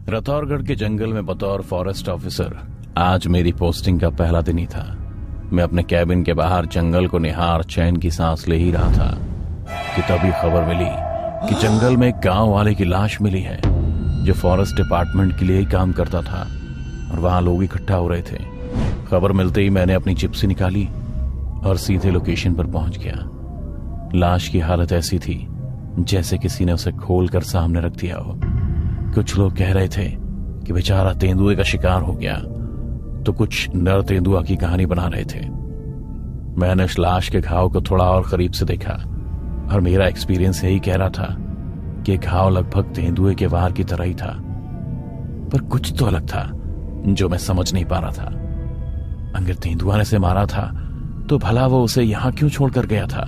रतौरगढ़ के जंगल में बतौर फॉरेस्ट ऑफिसर आज मेरी पोस्टिंग का पहला दिन ही था। मैं अपने कैबिन के बाहर जंगल को निहार चैन की सांस ले ही रहा था कि तभी खबर मिली कि जंगल में एक गांव वाले की लाश मिली है जो फॉरेस्ट डिपार्टमेंट के लिए ही काम करता था और वहां लोग इकट्ठा हो रहे थे। खबर मिलते ही मैंने अपनी जिप्सी निकाली और सीधे लोकेशन पर पहुंच गया। लाश की हालत ऐसी थी जैसे किसी ने उसे खोलकर सामने रख दिया हो। कुछ लोग कह रहे थे कि बेचारा तेंदुए का शिकार हो गया, तो कुछ नर तेंदुआ की कहानी बना रहे थे। मैंने उस लाश के घाव को थोड़ा और करीब से देखा और मेरा एक्सपीरियंस यही कह रहा था कि घाव लगभग तेंदुए के वार की तरह ही था, पर कुछ तो अलग था जो मैं समझ नहीं पा रहा था। अगर तेंदुआ ने से मारा था तो भला वो उसे यहां क्यों छोड़कर गया था?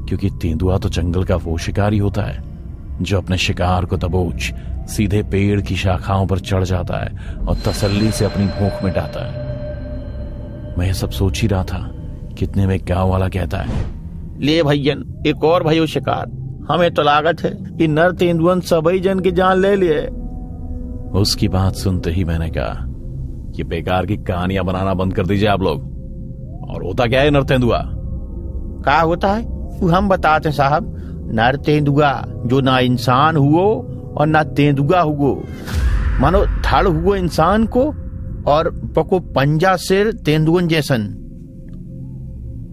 क्योंकि तेंदुआ तो जंगल का वो शिकारी होता है जो अपने शिकार को दबोच सीधे पेड़ की शाखाओं पर चढ़ जाता है और तसल्ली से अपनी भूख मिटाता है। मैं ये सब सोच ही रहा था कितने में गांव वाला कहता है, ले भैयन एक और भयो शिकार। हमें तो लागत है कि नर तेंदुअन सबई जन की जान ले लिए। उसकी बात सुनते ही मैंने कहा, ये बेकार की कहानियां बनाना बंद कर दीजिए आप लोग। और होता क्या है नर तेंदुआ? क्या होता है वो हम बताते हैं साहब। नर तेंदुआ जो ना इंसान हुओ और ना तेंदुआ हुओ, मानो धड़ हुओ इंसान को और पको पंजा सिर तेंदुअन जैसन।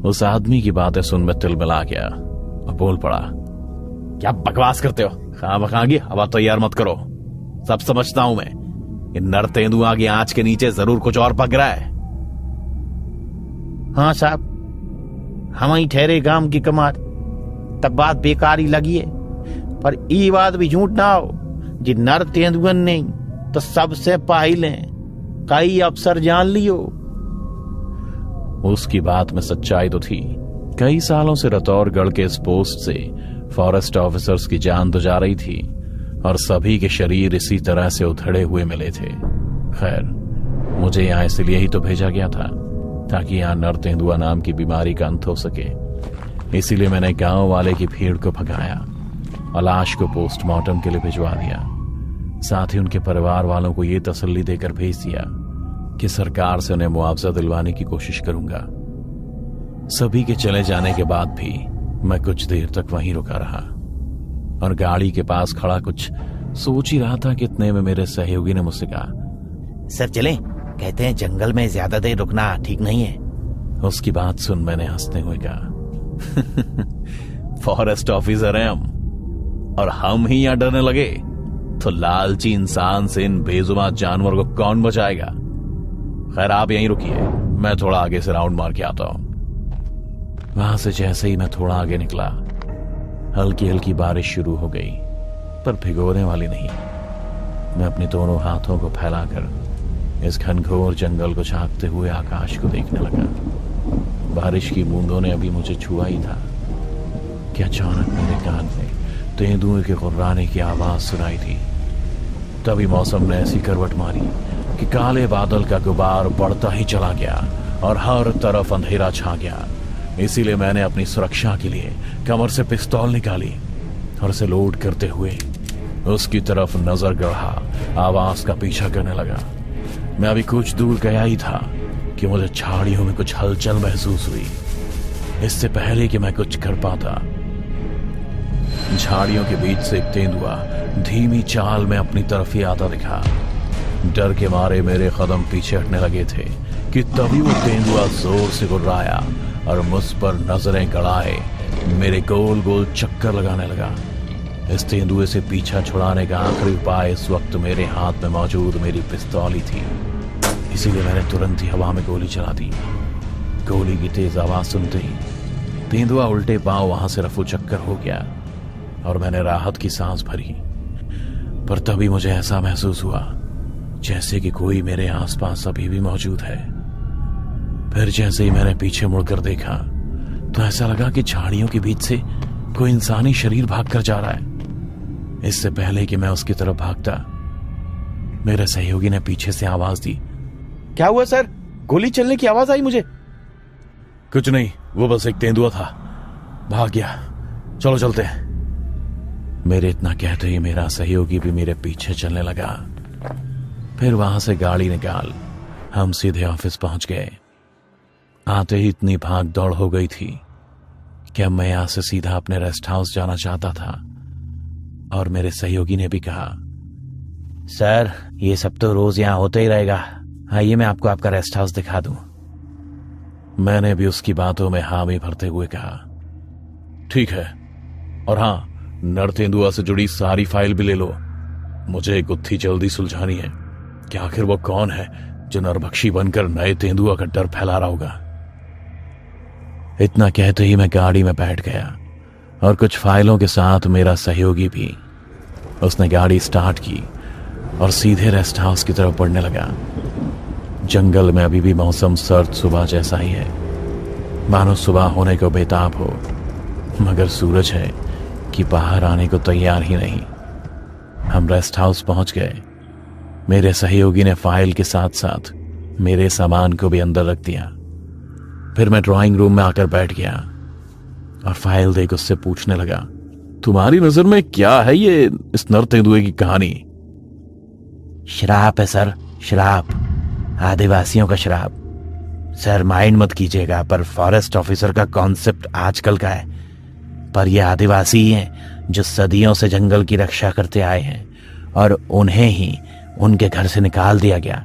उस आदमी की बातें सुन मैं तिलमिला गया और बोल पड़ा, क्या बकवास करते हो? खां बखांगी हवा तैयार मत करो। सब समझता हूं मैं, ये नर तेंदुआ की आंच के नीचे जरूर कुछ और पक रहा है। हाँ साहब, हम ही ठहरे गांव की कमार, तब बात बेकार ही लगी है। पर ये बात भी झूठ ना हो जी नर तेंदुअन नहीं तो सबसे पहले कई अफसर जान लियो। उसकी बात में सच्चाई तो थी। कई सालों से रतौरगढ़ के इस पोस्ट से फॉरेस्ट ऑफिसर्स की जान तो जा रही थी और सभी के शरीर इसी तरह से उधड़े हुए मिले थे। खैर, मुझे यहां इसलिए ही तो भेजा गया था ताकि यहां नर तेंदुआ नाम की बीमारी का अंत हो सके। इसीलिए मैंने गांव वाले की भीड़ को भगाया और लाश को पोस्टमार्टम के लिए भिजवा दिया। साथ ही उनके परिवार वालों को यह तसल्ली देकर भेज दिया कि सरकार से उन्हें मुआवजा दिलवाने की कोशिश करूंगा। सभी के चले जाने के बाद भी मैं कुछ देर तक वहीं रुका रहा और गाड़ी के पास खड़ा कुछ सोच ही रहा था कि इतने में मेरे सहयोगी ने मुझसे कहा, सर चलें? कहते हैं जंगल में ज्यादा देर रुकना ठीक नहीं है। उसकी बात सुन मैंने हंसते हुए कहा, फॉरेस्ट ऑफिसर हैं हम और हम ही यहां डरने लगे तो लालची इंसान से इन बेजुबान जानवर को कौन बचाएगा? खैर आप यहीं रुकिए, मैं थोड़ा आगे से राउंड मार के आता हूं। वहां से जैसे ही मैं थोड़ा आगे निकला, हल्की हल्की बारिश शुरू हो गई, पर भिगोने वाली नहीं। मैं अपने दोनों हाथों को फैलाकर इस घनघोर जंगल को झांकते हुए आकाश को देखने लगा। बारिश की बूंदों ने अभी मुझे छुआ ही था कि अचानक मेरे कान में तेंदुए के गुर्राने की आवाज सुनाई थी। तभी मौसम ने ऐसी करवट मारी कि काले बादल का गुबार बढ़ता ही चला गया और हर तरफ अंधेरा छा गया। इसीलिए मैंने अपनी सुरक्षा के लिए कमर से पिस्तौल निकाली और उसे लोड करते हुए उसकी तरफ नजर गढ़ा आवाज का पीछा करने लगा। मैं अभी कुछ दूर गया ही था कि मुझे झाड़ियों में कुछ हलचल महसूस हुई। इससे पहले कि मैं कुछ कर पाता, झाड़ियों के बीच से एक तेंदुआ धीमी चाल में अपनी तरफ ही आता दिखा। डर के मारे मेरे कदम पीछे हटने लगे थे कि तभी वो तेंदुआ जोर से गुर्राया और मुझ पर नजरें गड़ाए मेरे गोल गोल चक्कर लगाने लगा। इस तेंदुए से पीछा छुड़ाने का आखिरी उपाय इस वक्त मेरे हाथ में मौजूद मेरी पिस्तौल ही थी। इसीलिए मैंने तुरंत ही हवा में गोली चला दी। गोली की तेज आवाज सुनते ही तेंदुआ उल्टे पांव वहां से रफू चक्कर हो गया और मैंने राहत की सांस भरी। पर तभी मुझे ऐसा महसूस हुआ जैसे कि कोई मेरे आसपास अभी भी मौजूद है। फिर जैसे ही मैंने पीछे मुड़कर देखा तो ऐसा लगा कि झाड़ियों के बीच से कोई इंसानी शरीर भागकर जा रहा है। इससे पहले कि मैं उसकी तरफ भागता, मेरे सहयोगी ने पीछे से आवाज दी, क्या हुआ सर? गोली चलने की आवाज आई मुझे। कुछ नहीं, वो बस एक तेंदुआ था, भाग गया, चलो चलते हैं। मेरे इतना कहते ही मेरा सहयोगी भी मेरे पीछे चलने लगा। फिर वहां से गाड़ी निकाल हम सीधे ऑफिस पहुंच गए। आते ही इतनी भाग दौड़ हो गई थी कि अब मैं यहां से सीधा अपने रेस्ट हाउस जाना चाहता था। और मेरे सहयोगी ने भी कहा, सर ये सब तो रोज यहां होता ही रहेगा, आइए मैं आपको आपका रेस्ट हाउस दिखा दूं। मैंने भी उसकी बातों में हामी भरते हुए कहा, ठीक है, और हाँ, नर तेंदुआ से जुड़ी सारी फाइल भी ले लो। मुझे एक गुत्थी जल्दी सुलझानी है कि आखिर वो कौन है जो नरभक्षी बनकर नए तेंदुआ का डर फैला रहा होगा। इतना कहते ही मैं गाड़ी में बैठ गया और कुछ फाइलों के साथ मेरा सहयोगी भी। उसने गाड़ी स्टार्ट की और सीधे रेस्ट हाउस की तरफ बढ़ने लगा। जंगल में अभी भी मौसम सर्द सुबह जैसा ही है, मानो सुबह होने को बेताब हो, मगर सूरज है कि बाहर आने को तैयार ही नहीं। हम रेस्ट हाउस पहुंच गए। मेरे सहयोगी ने फाइल के साथ साथ मेरे सामान को भी अंदर रख दिया। फिर मैं ड्राइंग रूम में आकर बैठ गया और फाइल देख उससे पूछने लगा, तुम्हारी नजर में क्या है ये इस नर तेंदुए की कहानी? श्राप है सर, श्राप, आदिवासियों का श्राप। सर माइंड मत कीजिएगा, पर फॉरेस्ट ऑफिसर का कॉन्सेप्ट आजकल का है, पर ये आदिवासी ही हैं जो सदियों से जंगल की रक्षा करते आए हैं और उन्हें ही उनके घर से निकाल दिया गया।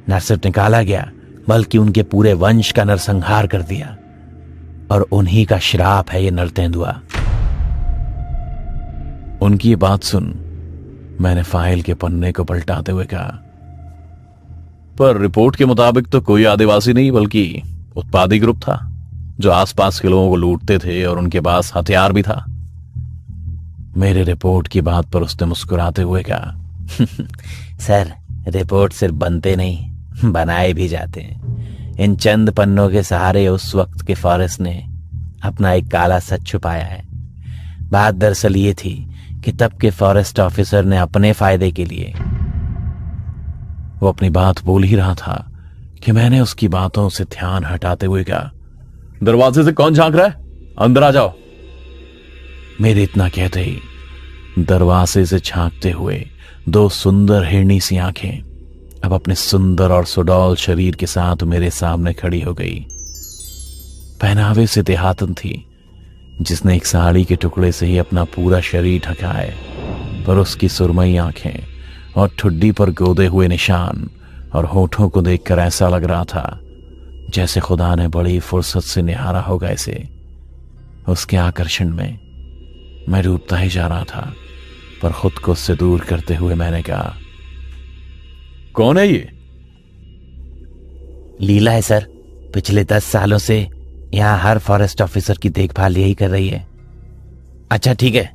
न सिर्फ निकाला गया बल्कि उनके पूरे वंश का नरसंहार कर दिया, और उन्हीं का श्राप है ये नर तेंदुआ। उनकी ये बात सुन मैंने फाइल के पन्ने को पलटाते हुए कहा, पर रिपोर्ट के मुताबिक तो कोई आदिवासी नहीं बल्कि उत्पादी ग्रुप था जो आसपास के लोगों को लूटते थे और उनके पास हथियार भी था। मेरे रिपोर्ट की बात पर उसने मुस्कुराते हुए कहा, सर रिपोर्ट सिर्फ बनते नहीं, बनाए भी जाते हैं। इन चंद पन्नों के सहारे उस वक्त के फॉरेस्ट ने अपना एक काला सच छुपाया है। बात दरअसल ये थी कि तब के फॉरेस्ट ऑफिसर ने अपने फायदे के लिए। वो अपनी बात बोल ही रहा था कि मैंने उसकी बातों से ध्यान हटाते हुए कहा, दरवाजे से कौन झांक रहा है, अंदर आ जाओ। मेरे इतना कहते ही दरवाजे से झांकते हुए दो सुंदर हिरनी सी आंखें अब अपने सुंदर और सुडौल शरीर के साथ मेरे सामने खड़ी हो गई। पहनावे से देहातन थी, जिसने एक साड़ी के टुकड़े से ही अपना पूरा शरीर ढका है, पर उसकी सुरमई आंखें और ठुड्डी पर गोदे हुए निशान और होठों को देखकर ऐसा लग रहा था जैसे खुदा ने बड़ी फुर्सत से निहारा होगा इसे। उसके आकर्षण में मैं डूबता ही जा रहा था, पर खुद को उससे दूर करते हुए मैंने कहा, कौन है ये? लीला है सर, पिछले 10 सालों से यहां हर फॉरेस्ट ऑफिसर की देखभाल यही कर रही है। अच्छा ठीक है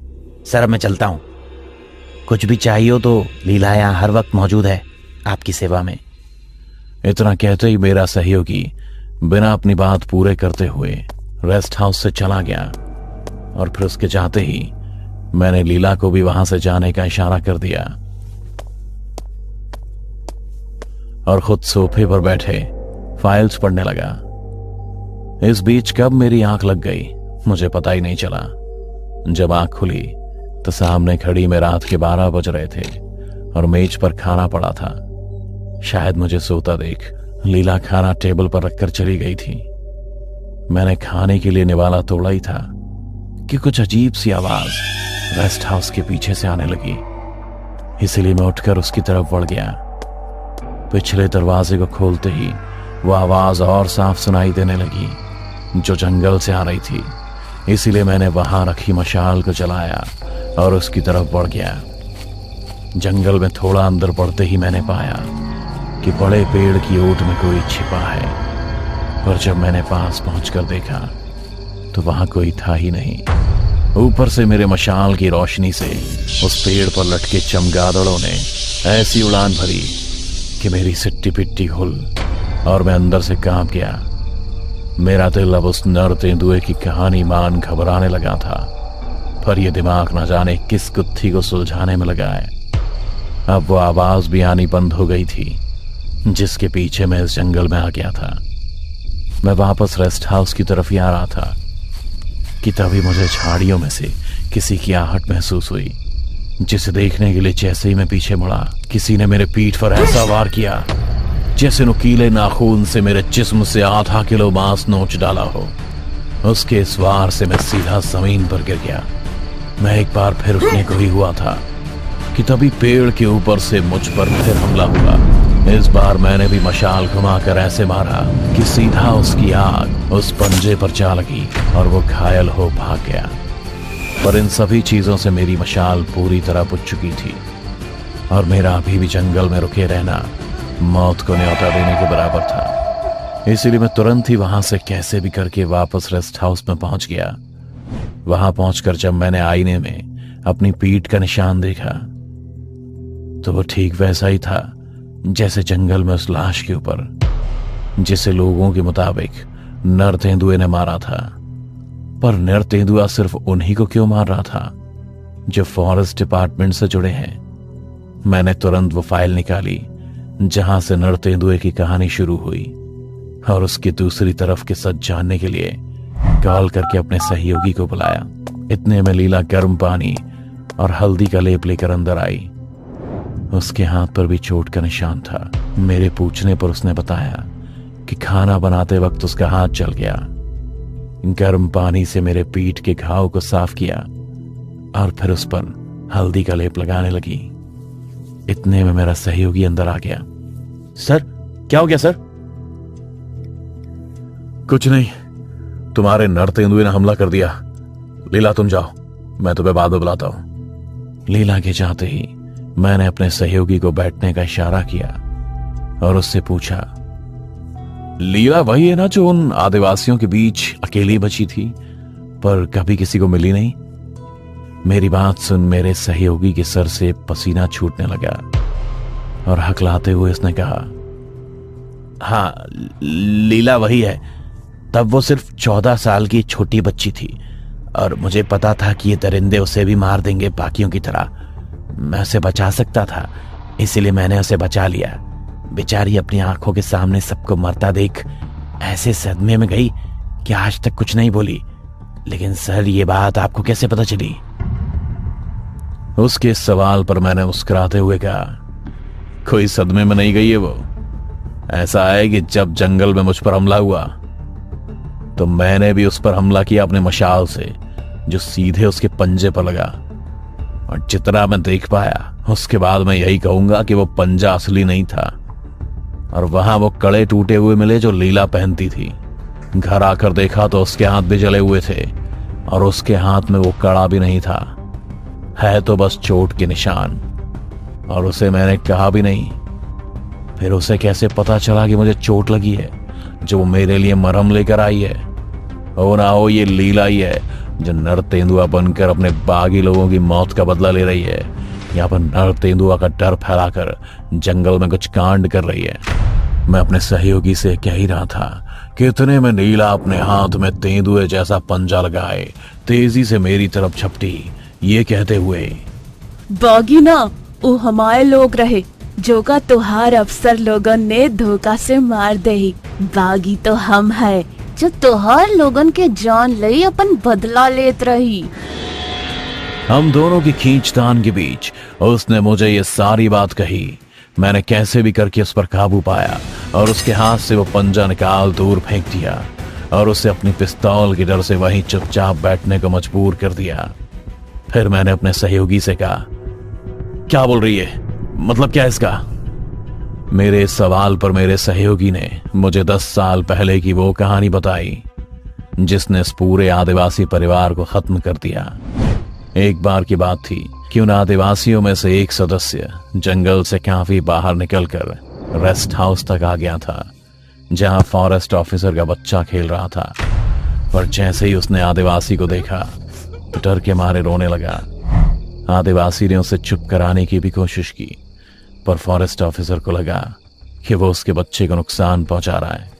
सर, अब मैं चलता हूं। कुछ भी चाहिए हो तो लीला यहां हर वक्त मौजूद है, आपकी सेवा में। इतना कहते ही मेरा सहयोगी बिना अपनी बात पूरे करते हुए रेस्ट हाउस से चला गया, और फिर उसके जाते ही मैंने लीला को भी वहां से जाने का इशारा कर दिया और खुद सोफे पर बैठे फाइल्स पढ़ने लगा। इस बीच कब मेरी आंख लग गई मुझे पता ही नहीं चला। जब आंख खुली तो सामने खड़ी में रात के 12 बज रहे थे और मेज पर खाना पड़ा था। शायद मुझे सोता देख लीला खाना टेबल पर रखकर चली गई थी। मैंने खाने के लिए निवाला तोड़ा ही था कि कुछ अजीब सी आवाज रेस्ट हाउस के पीछे से आने लगी। इसलिए मैं उठकर उसकी तरफ बढ़ गया। पिछले दरवाजे को खोलते ही वो आवाज और साफ सुनाई देने लगी जो जंगल से आ रही थी। इसीलिए मैंने वहां रखी मशाल को जलाया और उसकी तरफ बढ़ गया। जंगल में थोड़ा अंदर बढ़ते ही मैंने पाया कि बड़े पेड़ की ओट में कोई छिपा है, पर जब मैंने पास पहुंचकर देखा तो वहां कोई था ही नहीं। ऊपर से मेरे मशाल की रोशनी से उस पेड़ पर लटके चमगादड़ों ने ऐसी उड़ान भरी कि मेरी सिट्टी पिट्टी खुल और मैं अंदर से कांप गया। मेरा दिल अब उस नर तेंदुए की कहानी मान घबराने लगा था, पर यह दिमाग न जाने किस गुत्थी को सुलझाने में लगा है। अब वो आवाज भी आनी बंद हो गई थी जिसके पीछे मैं इस जंगल में आ गया था। मैं वापस रेस्ट हाउस की तरफ ही आ रहा था कि तभी मुझे झाड़ियों में से किसी की आहट महसूस हुई। जिसे देखने के लिए जैसे ही मैं पीछे मुड़ा, किसी ने मेरे पीठ पर ऐसा वार किया जैसे नुकीले नाखून से मेरे जिस्म से आधा किलो मांस नोच डाला हो। उसके इस वार से मैं सीधा जमीन पर गिर गया। मैं एक बार फिर उठने को ही हुआ था कि तभी पेड़ के ऊपर से मुझ पर फिर हमला हुआ। इस बार मैंने भी मशाल घुमाकर ऐसे मारा कि सीधा उसकी आग उस पंजे पर जा लगी और वो घायल हो भाग गया। पर इन सभी चीजों से मेरी मशाल पूरी तरह बुझ चुकी थी और मेरा अभी भी जंगल में रुके रहना मौत को न्योता देने के बराबर था। इसीलिए मैं तुरंत ही वहां से कैसे भी करके वापस रेस्ट हाउस में पहुंच गया। वहां पहुंचकर जब मैंने आईने में अपनी पीठ का निशान देखा तो वो ठीक वैसा ही था जैसे जंगल में उस लाश के ऊपर, जिसे लोगों के मुताबिक नर तेंदुए ने मारा था। पर नर तेंदुआ सिर्फ उन्हीं को क्यों मार रहा था जो फॉरेस्ट डिपार्टमेंट से जुड़े हैं? मैंने तुरंत वो फाइल निकाली जहां से नर तेंदुए की कहानी शुरू हुई और उसकी दूसरी तरफ के सच जानने के लिए कॉल करके अपने सहयोगी को बुलाया। इतने में लीला गर्म पानी और हल्दी का लेप लेकर अंदर आई। उसके हाथ पर भी चोट का निशान था। मेरे पूछने पर उसने बताया कि खाना बनाते वक्त उसका हाथ जल गया। गर्म पानी से मेरे पीठ के घाव को साफ किया और फिर उस पर हल्दी का लेप लगाने लगी। इतने में मेरा सहयोगी अंदर आ गया। सर, क्या हो गया सर? कुछ नहीं, तुम्हारे नर तेंदुए ने हमला कर दिया। लीला तुम जाओ, मैं तुम्हें बाद में बुलाता हूं। लीला के जाते ही मैंने अपने सहयोगी को बैठने का इशारा किया और उससे पूछा, लीला वही है ना जो उन आदिवासियों के बीच अकेली बची थी पर कभी किसी को मिली नहीं? मेरी बात सुन मेरे सहयोगी के सर से पसीना छूटने लगा और हकलाते हुए उसने कहा, हाँ, लीला वही है। तब वो सिर्फ 14 साल की छोटी बच्ची थी और मुझे पता था कि ये दरिंदे उसे भी मार देंगे बाकियों की तरह। मैं उसे बचा सकता था, इसीलिए मैंने उसे बचा लिया। बेचारी अपनी आंखों के सामने सबको मरता देख ऐसे सदमे में गई कि आज तक कुछ नहीं बोली। लेकिन सर, ये बात आपको कैसे पता चली? उसके सवाल पर मैंने मुस्कुराते हुए कहा, कोई सदमे में नहीं गई है वो। ऐसा है कि जब जंगल में मुझ पर हमला हुआ तो मैंने भी उस पर हमला किया अपने मशाल से, जो सीधे उसके पंजे पर लगा। और जितना मैं देख पाया उसके बाद मैं यही कहूंगा कि वो पंजा असली नहीं था और वहां वो कड़े टूटे हुए मिले जो लीला पहनती थी। घर आकर देखा तो उसके हाथ भी जले हुए थे और उसके हाथ में वो कड़ा भी नहीं था, है तो बस चोट के निशान। और उसे मैंने कहा भी नहीं। फिर उसे कैसे पता चला कि मुझे चोट लगी है जो वो मेरे लिए मरहम लेकर आई है? हो ना हो ये लीला ही है जो नर तेंदुआ बनकर अपने बागी लोगों की मौत का बदला ले रही है। यहाँ पर नर तेंदुआ का डर फैलाकर जंगल में कुछ कांड कर रही है। मैं अपने सहयोगी से कह ही रहा था कि इतने में नीला अपने हाथ में तेंदुए जैसा पंजा लगाए तेजी से मेरी तरफ झपटी, ये कहते हुए, बागी ना वो हमारे लोग रहे जो का तुहार अफसर लोगन ने धोखा से मार दे ही। बागी तो हम है जो तुहार लोगन के जान ले अपन बदला लेत रही। हम दोनों की खींचतान के बीच उसने मुझे ये सारी बात कही। मैंने कैसे भी करके उस पर काबू पाया और उसके हाथ से वो पंजा निकाल दूर फेंक दिया और उसे अपनी पिस्तौल के डर से वहीं चुपचाप बैठने को मजबूर कर दिया। फिर मैंने अपने सहयोगी से कहा, क्या बोल रही है? मतलब क्या इसका? मेरे सवाल पर मेरे सहयोगी ने मुझे 10 साल पहले की वो कहानी बताई जिसने इस पूरे आदिवासी परिवार को खत्म कर दिया। एक बार की बात थी कि उन आदिवासियों में से एक सदस्य जंगल से काफी बाहर निकलकर रेस्ट हाउस तक आ गया था जहां फॉरेस्ट ऑफिसर का बच्चा खेल रहा था। पर जैसे ही उसने आदिवासी को देखा तो डर के मारे रोने लगा। आदिवासी ने उसे चुप कराने की भी कोशिश की पर फॉरेस्ट ऑफिसर को लगा कि वो उसके बच्चे को नुकसान पहुंचा रहा है,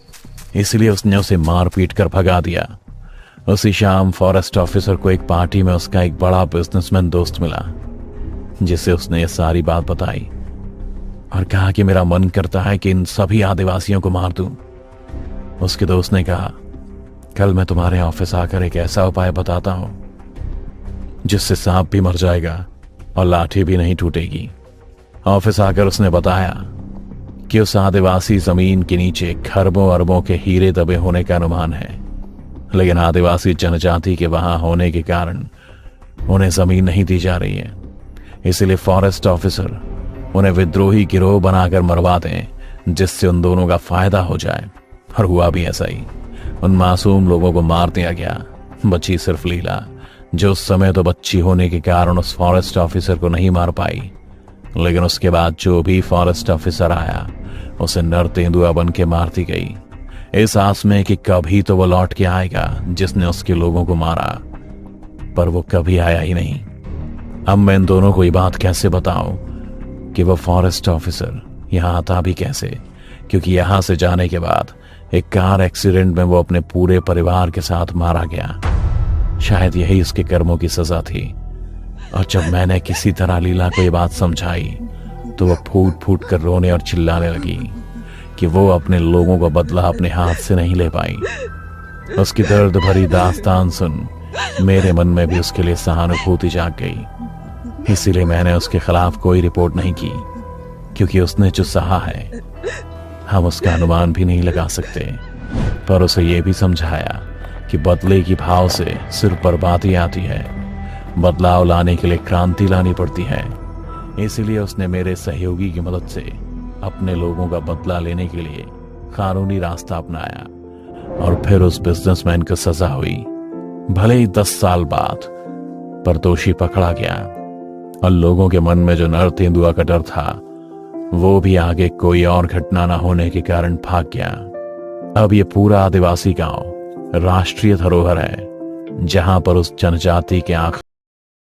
इसलिए उसने उसे मार पीट कर भगा दिया। उसी शाम फॉरेस्ट ऑफिसर को एक पार्टी में उसका एक बड़ा बिजनेसमैन दोस्त मिला जिसे उसने ये सारी बात बताई और कहा कि मेरा मन करता है कि इन सभी आदिवासियों को मार दूं। उसके दोस्त ने कहा, कल मैं तुम्हारे ऑफिस आकर एक ऐसा उपाय बताता हूं जिससे सांप भी मर जाएगा और लाठी भी नहीं टूटेगी। ऑफिस आकर उसने बताया कि उस आदिवासी जमीन के नीचे खरबों अरबों के हीरे दबे होने का अनुमान है, लेकिन आदिवासी जनजाति के वहां होने के कारण उन्हें जमीन नहीं दी जा रही है। इसलिए फॉरेस्ट ऑफिसर उन्हें विद्रोही गिरोह बनाकर मरवा दें, जिससे उन दोनों का फायदा हो जाए। और हुआ भी ऐसा ही। उन मासूम लोगों को मार दिया गया। बची सिर्फ लीला, जो उस समय तो बच्ची होने के कारण उस फॉरेस्ट ऑफिसर को नहीं मार पाई, लेकिन उसके बाद जो भी फॉरेस्ट ऑफिसर आया उसे नर तेंदुआ बन के मार दी गई, इस आस में कि कभी तो वो लौट के आएगा जिसने उसके लोगों को मारा। पर वो कभी आया ही नहीं। अब मैं इन दोनों को ये बात कैसे बताऊं कि वो फॉरेस्ट ऑफिसर यहां आता भी कैसे, क्योंकि यहां से जाने के बाद एक कार एक्सीडेंट में वो अपने पूरे परिवार के साथ मारा गया। शायद यही उसके कर्मों की सजा थी। और जब मैंने किसी तरह लीला को ये बात समझाई तो वो फूट फूट कर रोने और चिल्लाने लगी कि वो अपने लोगों का बदला अपने हाथ से नहीं ले पाई। उसकी दर्द भरी दास्तान सुन मेरे मन में भी उसके लिए सहानुभूति जाग गई। इसीलिए मैंने उसके खिलाफ कोई रिपोर्ट नहीं की, क्योंकि उसने जो सहा है हम उसका अनुमान भी नहीं लगा सकते। पर उसे यह भी समझाया कि बदले की भाव से सिर्फ बर्बादी आती है, बदलाव लाने के लिए क्रांति लानी पड़ती है। इसीलिए उसने मेरे सहयोगी की मदद से अपने लोगों का बदला लेने के लिए कानूनी रास्ता अपनाया। और फिर उस बिजनेसमैन को सजा हुई, भले ही 10 साल बाद, पर दोषी पकड़ा गया। और लोगों के मन में जो नर तेंदुआ का डर था वो भी आगे कोई और घटना न होने के कारण भाग गया। अब ये पूरा आदिवासी गांव राष्ट्रीय धरोहर है, जहां पर उस जनजाति के आंख